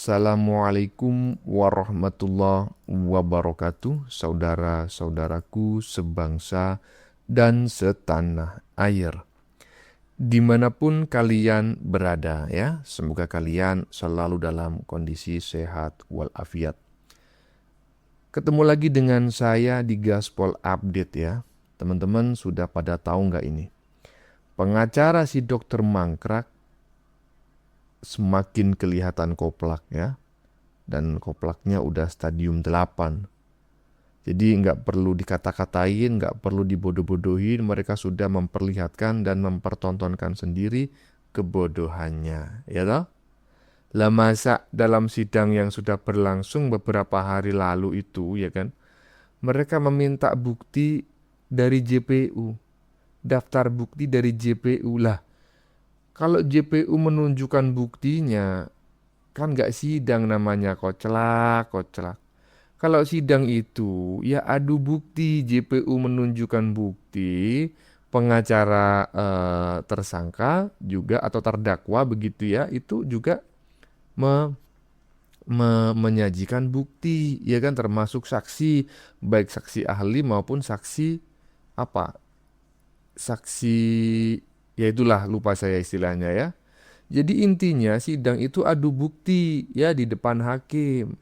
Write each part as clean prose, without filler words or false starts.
Assalamualaikum warahmatullahi wabarakatuh, saudara-saudaraku sebangsa dan setanah air. Dimanapun kalian berada ya, semoga kalian selalu dalam kondisi sehat walafiat. Ketemu lagi dengan saya di Gaspol Update ya. Teman-teman sudah pada tahu nggak ini? Pengacara si dokter mangkrak semakin kelihatan koplak ya. Dan koplaknya udah stadium 8. Jadi nggak perlu dikata-katain, nggak perlu dibodoh-bodohin, mereka sudah memperlihatkan dan mempertontonkan sendiri kebodohannya, ya toh? Lah masa dalam sidang yang sudah berlangsung beberapa hari lalu itu, ya kan? Mereka meminta bukti dari JPU, daftar bukti dari JPU lah. Kalau JPU menunjukkan buktinya, kan nggak sidang namanya, koclak. Kalau sidang itu ya adu bukti, JPU menunjukkan bukti, pengacara tersangka juga atau terdakwa begitu ya, itu juga me- menyajikan bukti, ya kan, termasuk saksi, baik saksi ahli maupun saksi apa? Saksi, ya itulah, lupa saya istilahnya ya. Jadi intinya sidang itu adu bukti ya di depan hakim.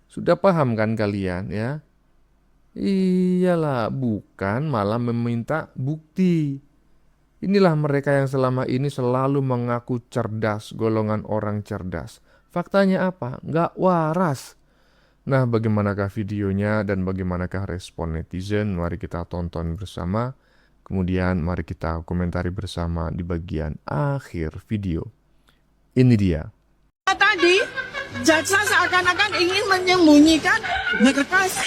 Sudah paham kan kalian ya? Iyalah, bukan malah meminta bukti. Inilah mereka yang selama ini selalu mengaku cerdas, golongan orang cerdas. Faktanya apa? Nggak waras. Nah, bagaimanakah videonya dan bagaimanakah respon netizen? Mari kita tonton bersama. Kemudian mari kita komentari bersama di bagian akhir video. Ini dia. Tadi jaksa seakan-akan ingin menyembunyikan berkas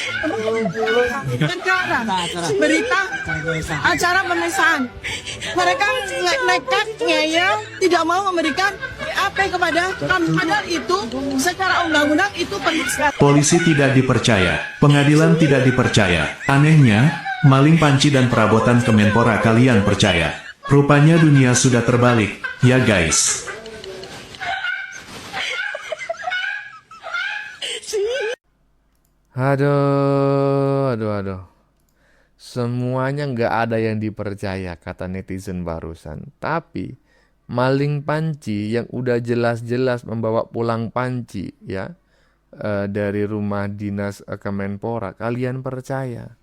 perkara berita acara pemeriksaan. Mereka nekat ngeyel, tidak mau memberikan BAP kepada kami. Padahal itu secara undang-undang itu penting. Polisi tidak dipercaya, pengadilan tidak dipercaya. Anehnya, maling panci dan perabotan Kemenpora kalian percaya. Rupanya dunia sudah terbalik, ya guys. Aduh. Semuanya nggak ada yang dipercaya, kata netizen barusan. Tapi maling panci yang udah jelas-jelas membawa pulang panci ya, dari rumah dinas Kemenpora, kalian percaya.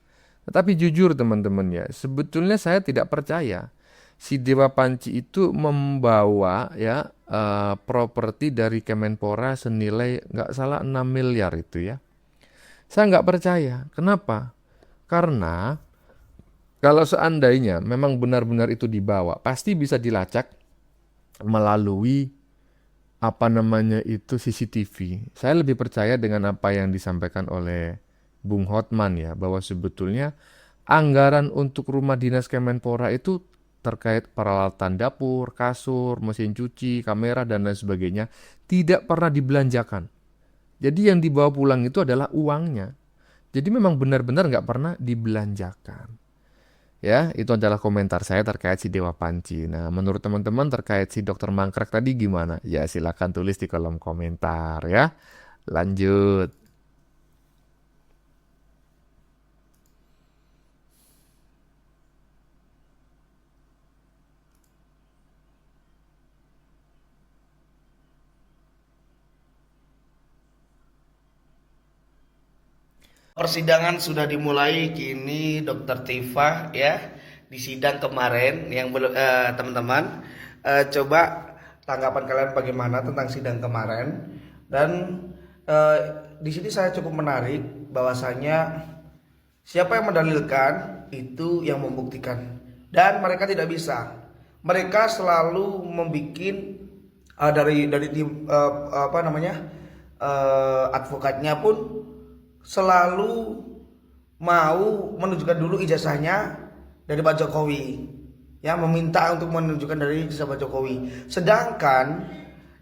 Tetapi jujur teman-teman ya, sebetulnya saya tidak percaya. Si Dewa Panci itu membawa ya properti dari Kemenpora senilai nggak salah 6 miliar itu ya. Saya nggak percaya. Kenapa? Karena kalau seandainya memang benar-benar itu dibawa, pasti bisa dilacak melalui apa namanya itu CCTV. Saya lebih percaya dengan apa yang disampaikan oleh Bung Hotman ya, bahwa sebetulnya anggaran untuk rumah dinas Kemenpora itu terkait peralatan dapur, kasur, mesin cuci, kamera dan lain sebagainya tidak pernah dibelanjakan. Jadi yang dibawa pulang itu adalah uangnya. Jadi memang benar-benar nggak pernah dibelanjakan. Ya, itu adalah komentar saya terkait si Dewa Panci. Nah, menurut teman-teman terkait si Dokter Mangkrak tadi gimana? Ya, silakan tulis di kolom komentar ya. Lanjut. Persidangan sudah dimulai, kini Dokter Tifa ya di sidang kemarin yang belum teman-teman coba tanggapan kalian bagaimana tentang sidang kemarin. Dan eh, di sini saya cukup menarik bahwasanya siapa yang mendalilkan itu yang membuktikan, dan mereka tidak bisa. Mereka selalu membuat dari tim apa namanya advokatnya pun selalu mau menunjukkan dulu ijazahnya dari Pak Jokowi, ya, meminta untuk menunjukkan dari ijazah Pak Jokowi. Sedangkan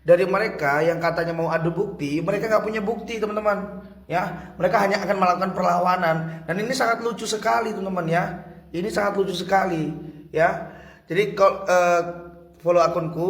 dari mereka yang katanya mau adu bukti, mereka nggak punya bukti teman-teman, ya. Mereka hanya akan melakukan perlawanan, dan ini sangat lucu sekali teman-teman ya. Ini sangat lucu sekali ya. Jadi kalau follow akunku,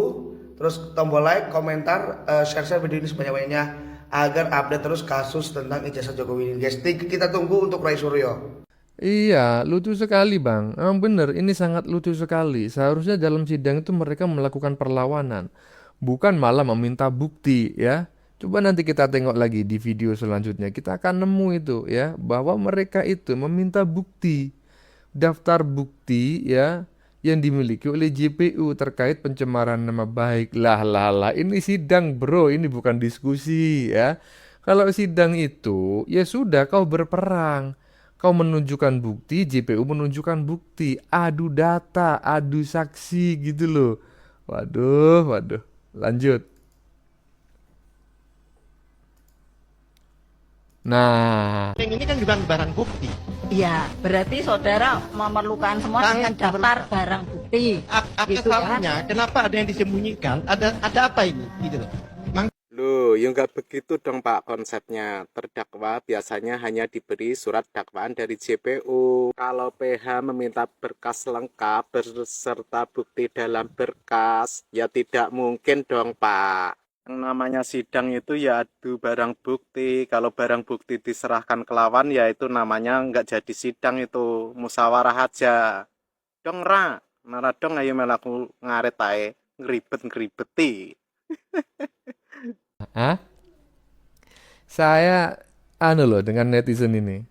Terus tombol like, komentar, share video ini sebanyak-banyaknya agar update terus kasus tentang ijazah Jokowi ini guys. Kita tunggu untuk Rai Suryo. Iya, lucu sekali bang. Emang bener, ini sangat lucu sekali. Seharusnya dalam sidang itu mereka melakukan perlawanan, bukan malah meminta bukti ya. Coba nanti kita tengok lagi di video selanjutnya. Kita akan nemu itu ya, bahwa mereka itu meminta bukti, daftar bukti ya, yang dimiliki oleh JPU terkait pencemaran nama baik. Lah, ini sidang bro, ini bukan diskusi ya. Kalau sidang itu, ya sudah kau berperang. Kau menunjukkan bukti, JPU menunjukkan bukti, adu data, adu saksi gitu loh. Waduh, lanjut. Nah, Ini kan juga barang bukti. Iya, berarti saudara memerlukan semua dengan daftar barang bukti. Apa Gitu kan? salahnya? Kenapa ada yang disembunyikan? Ada apa ini? Gitu loh. Loh, ya nggak begitu dong Pak konsepnya. Terdakwa biasanya hanya diberi surat dakwaan dari JPU. Kalau PH meminta berkas lengkap beserta bukti dalam berkas, ya tidak mungkin dong Pak. Yang namanya sidang itu ya adu barang bukti. Kalau barang bukti diserahkan ke lawan, ya itu namanya nggak jadi sidang itu. Musyawarah aja. Dong ra, nara dong ayo melaku ngaret ae, ngeribet-ngeribeti. Hah? Saya loh dengan netizen ini.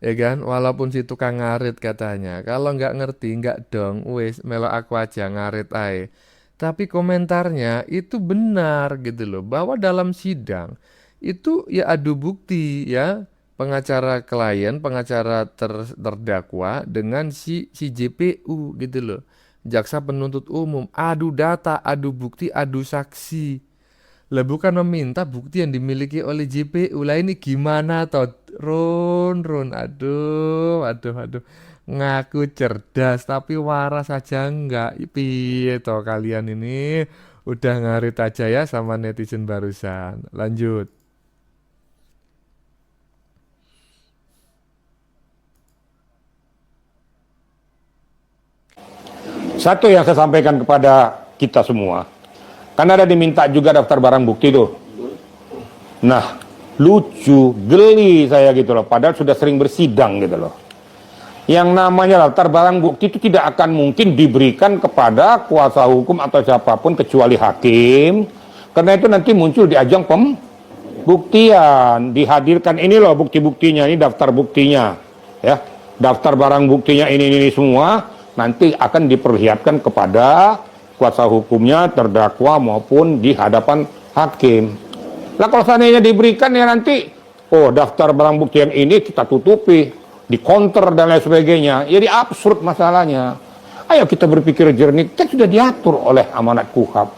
Ya kan, walaupun si tukang ngarit katanya, kalau nggak ngerti nggak dong, wes melo aku aja ngarit ae. Tapi komentarnya itu benar gitu loh, bahwa dalam sidang itu ya adu bukti ya, pengacara klien, pengacara terdakwa dengan si JPU gitu loh. Jaksa penuntut umum, adu data, adu bukti, adu saksi. Lah bukan meminta bukti yang dimiliki oleh JPU. Lah ini gimana toh? Ron, aduh. Ngaku cerdas tapi waras aja enggak. Piye toh kalian ini? Udah ngarit aja ya sama netizen barusan. Lanjut. Satu yang saya sampaikan kepada kita semua, kan ada diminta juga daftar barang bukti tuh. Nah, lucu, geli saya gitu loh, padahal sudah sering bersidang gitu loh. Yang namanya daftar barang bukti itu tidak akan mungkin diberikan kepada kuasa hukum atau siapapun kecuali hakim, karena itu nanti muncul di ajang pembuktian, dihadirkan ini loh bukti-buktinya, ini daftar buktinya, ya, daftar barang buktinya ini semua. Nanti akan diperlihatkan kepada kuasa hukumnya, terdakwa maupun di hadapan hakim. Nah kalau seandainya diberikan ya nanti, daftar barang bukti yang ini kita tutupi, dikonter dan lain sebagainya. Jadi absurd masalahnya. Ayo kita berpikir jernih, kan sudah diatur oleh amanat KUHAP.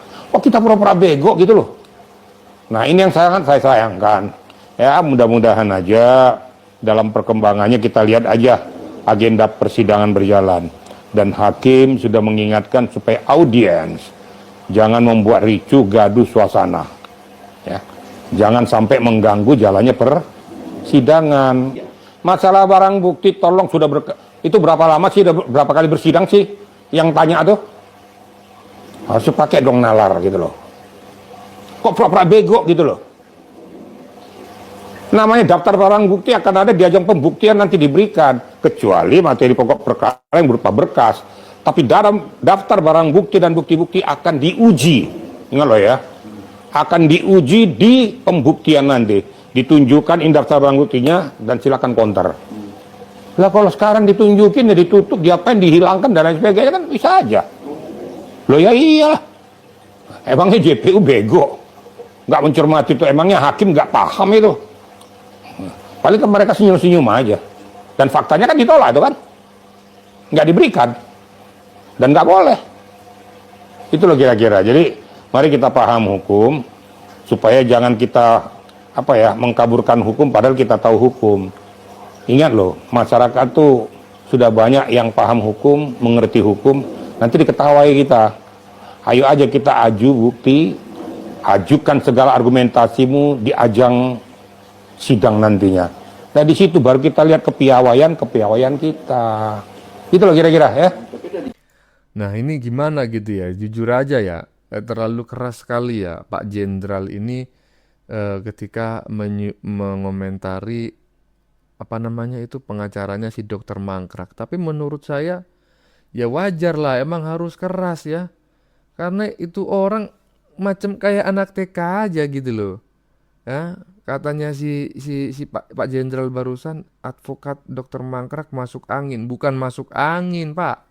Kita pura-pura bego gitu loh. Nah ini yang saya sayangkan. Ya mudah-mudahan aja dalam perkembangannya kita lihat aja agenda persidangan berjalan. Dan hakim sudah mengingatkan supaya audiens jangan membuat ricuh gaduh suasana, ya. Jangan sampai mengganggu jalannya persidangan. Masalah barang bukti tolong itu berapa lama sih, berapa kali bersidang sih yang tanya tuh? Harus pakai dong nalar gitu loh. Kok pura-pura bego gitu loh. Namanya daftar barang bukti akan ada di ajang pembuktian nanti diberikan, kecuali materi pokok perkara yang berupa berkas. Tapi dalam daftar barang bukti dan bukti-bukti akan diuji, ingat loh ya, akan diuji di pembuktian nanti, ditunjukkan ini daftar barang buktinya dan silakan counter. Lah kalau sekarang ditunjukin ya ditutup, diapain, dihilangkan dan lain sebagainya kan bisa aja. Loh ya iyalah, emangnya JPU bego, nggak mencermati itu, emangnya hakim nggak paham itu. Paling kan mereka senyum-senyum aja. Dan faktanya kan ditolak itu kan. Nggak diberikan. Dan nggak boleh. Itu loh kira-kira. Jadi mari kita paham hukum. Supaya jangan kita mengkaburkan hukum padahal kita tahu hukum. Ingat loh, masyarakat tuh sudah banyak yang paham hukum, mengerti hukum. Nanti diketawai kita. Ayo aja kita aju bukti. Ajukan segala argumentasimu di ajang sidang nantinya. Nah di situ baru kita lihat kepiawaian kita. Itu loh kira-kira ya. Nah ini gimana gitu ya, jujur aja ya. terlalu keras sekali ya Pak Jenderal ini ketika mengomentari apa namanya itu pengacaranya si Dokter Mangkrak. Tapi menurut saya ya wajar lah, emang harus keras ya. Karena itu orang macam kayak anak TK aja gitu loh. Ya, katanya si Pak Jenderal barusan, advokat Dokter Mangkrak masuk angin. Bukan masuk angin, Pak.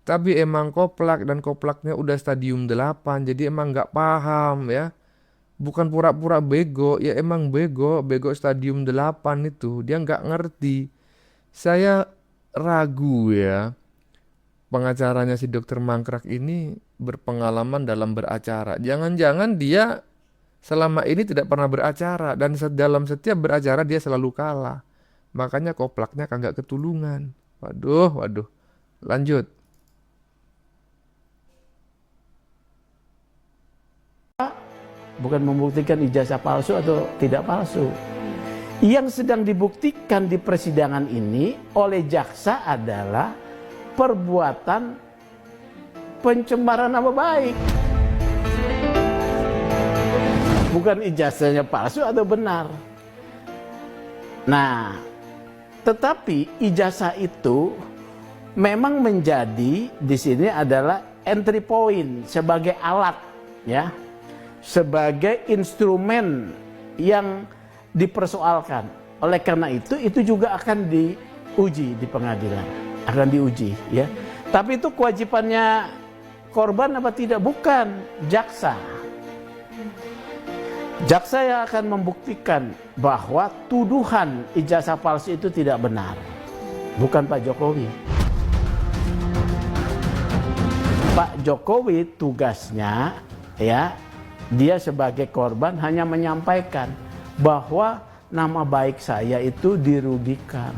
Tapi emang koplak, dan koplaknya udah stadium 8. Jadi emang nggak paham ya. Bukan pura-pura bego, ya emang bego stadium 8 itu. Dia nggak ngerti. Saya ragu ya, pengacaranya si Dokter Mangkrak ini berpengalaman dalam beracara. Jangan-jangan dia selama ini tidak pernah beracara, dan dalam setiap beracara dia selalu kalah. Makanya koplaknya kagak ketulungan. Waduh. Lanjut. Bukan membuktikan ijazah palsu atau tidak palsu. Yang sedang dibuktikan di persidangan ini oleh jaksa adalah perbuatan pencemaran nama baik. Bukan ijazahnya palsu atau benar. Nah, tetapi ijazah itu memang menjadi di sini adalah entry point sebagai alat ya. Sebagai instrumen yang dipersoalkan. Oleh karena itu juga akan diuji di pengadilan, akan diuji ya. Tapi itu kewajibannya korban apa tidak? Bukan, jaksa. Jaksa yang akan membuktikan bahwa tuduhan ijazah palsu itu tidak benar, bukan Pak Jokowi. Pak Jokowi tugasnya ya, dia sebagai korban hanya menyampaikan bahwa nama baik saya itu dirugikan.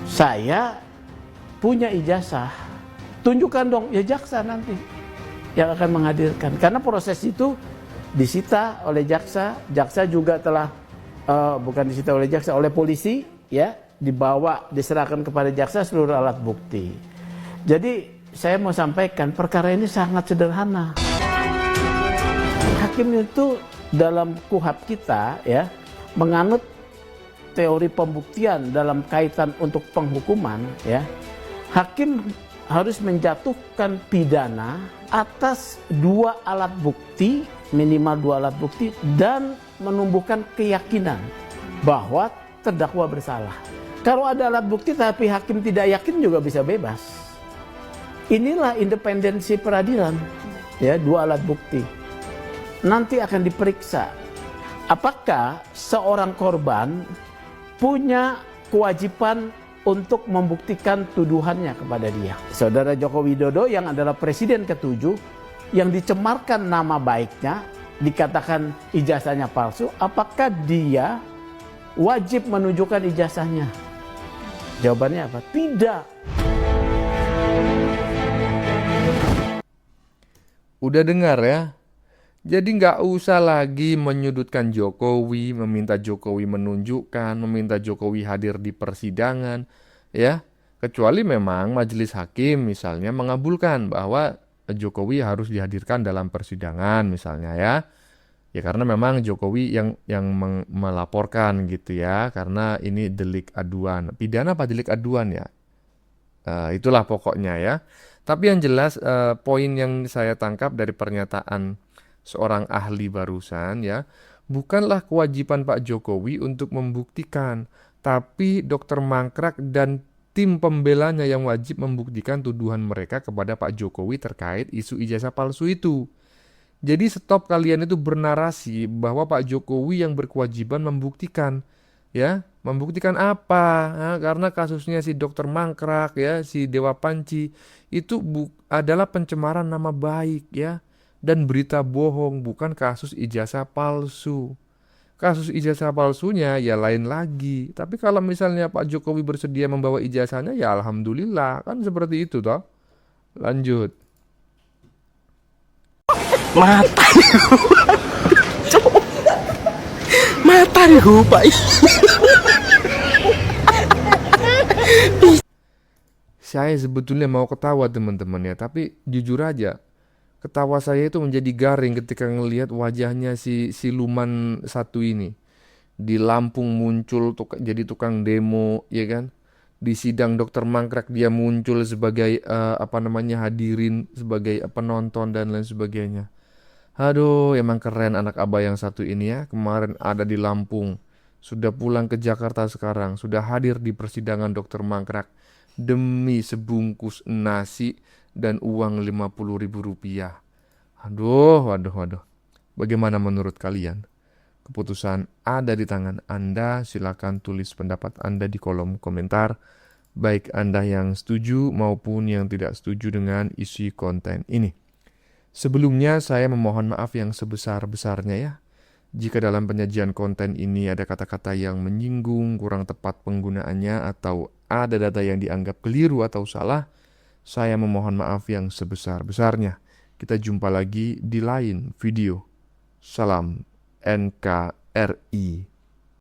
Saya punya ijazah, tunjukkan dong, ya jaksa nanti yang akan menghadirkan. Karena proses itu disita oleh jaksa, jaksa juga telah bukan disita oleh jaksa, oleh polisi ya, dibawa diserahkan kepada jaksa seluruh alat bukti. Jadi saya mau sampaikan perkara ini sangat sederhana. Hakim itu dalam KUHAP kita ya menganut teori pembuktian dalam kaitan untuk penghukuman ya. Hakim harus menjatuhkan pidana atas 2 alat bukti, minimal 2 alat bukti, dan menumbuhkan keyakinan bahwa terdakwa bersalah. Kalau ada alat bukti tapi hakim tidak yakin juga bisa bebas. Inilah independensi peradilan ya, 2 alat bukti. Nanti akan diperiksa apakah seorang korban punya kewajiban untuk membuktikan tuduhannya kepada dia. Saudara Joko Widodo yang adalah presiden ke-7 yang dicemarkan nama baiknya, dikatakan ijazahnya palsu, apakah dia wajib menunjukkan ijazahnya? Jawabannya apa? Tidak. Udah dengar ya? Jadi nggak usah lagi menyudutkan Jokowi, meminta Jokowi menunjukkan, meminta Jokowi hadir di persidangan, ya. Kecuali memang majelis hakim misalnya mengabulkan bahwa Jokowi harus dihadirkan dalam persidangan misalnya ya. Ya karena memang Jokowi yang melaporkan gitu ya, karena ini delik aduan. Pidana apa delik aduan ya? Itulah pokoknya ya. Tapi yang jelas poin yang saya tangkap dari pernyataan seorang ahli barusan ya, bukanlah kewajiban Pak Jokowi untuk membuktikan, tapi Dokter Mangkrak dan tim pembelanya yang wajib membuktikan tuduhan mereka kepada Pak Jokowi terkait isu ijazah palsu itu. Jadi stop kalian itu bernarasi bahwa Pak Jokowi yang berkewajiban membuktikan, ya, membuktikan apa? Nah, karena kasusnya si Dokter Mangkrak ya, si Dewa Panci itu adalah pencemaran nama baik ya. Dan berita bohong, bukan kasus ijazah palsu. Kasus ijazah palsunya ya lain lagi. Tapi kalau misalnya Pak Jokowi bersedia membawa ijazahnya, ya alhamdulillah. Kan seperti itu toh. Lanjut. Mata nih Pak. Saya sebetulnya mau ketawa teman-teman ya, tapi jujur aja. Ketawa saya itu menjadi garing ketika ngelihat wajahnya si siluman satu ini. Di Lampung muncul jadi tukang demo, ya kan? Di sidang Dokter Mangkrak dia muncul sebagai hadirin, sebagai penonton dan lain sebagainya. Aduh, emang keren anak abah yang satu ini ya. Kemarin ada di Lampung, sudah pulang ke Jakarta sekarang, sudah hadir di persidangan Dokter Mangkrak demi sebungkus nasi dan uang 50.000 rupiah. Aduh. Bagaimana menurut kalian? Keputusan ada di tangan Anda. Silakan tulis pendapat Anda di kolom komentar, baik Anda yang setuju maupun yang tidak setuju dengan isi konten ini. Sebelumnya saya memohon maaf yang sebesar-besarnya ya, jika dalam penyajian konten ini ada kata-kata yang menyinggung, kurang tepat penggunaannya, atau ada data yang dianggap keliru atau salah. Saya memohon maaf yang sebesar-besarnya. Kita jumpa lagi di lain video. Salam NKRI.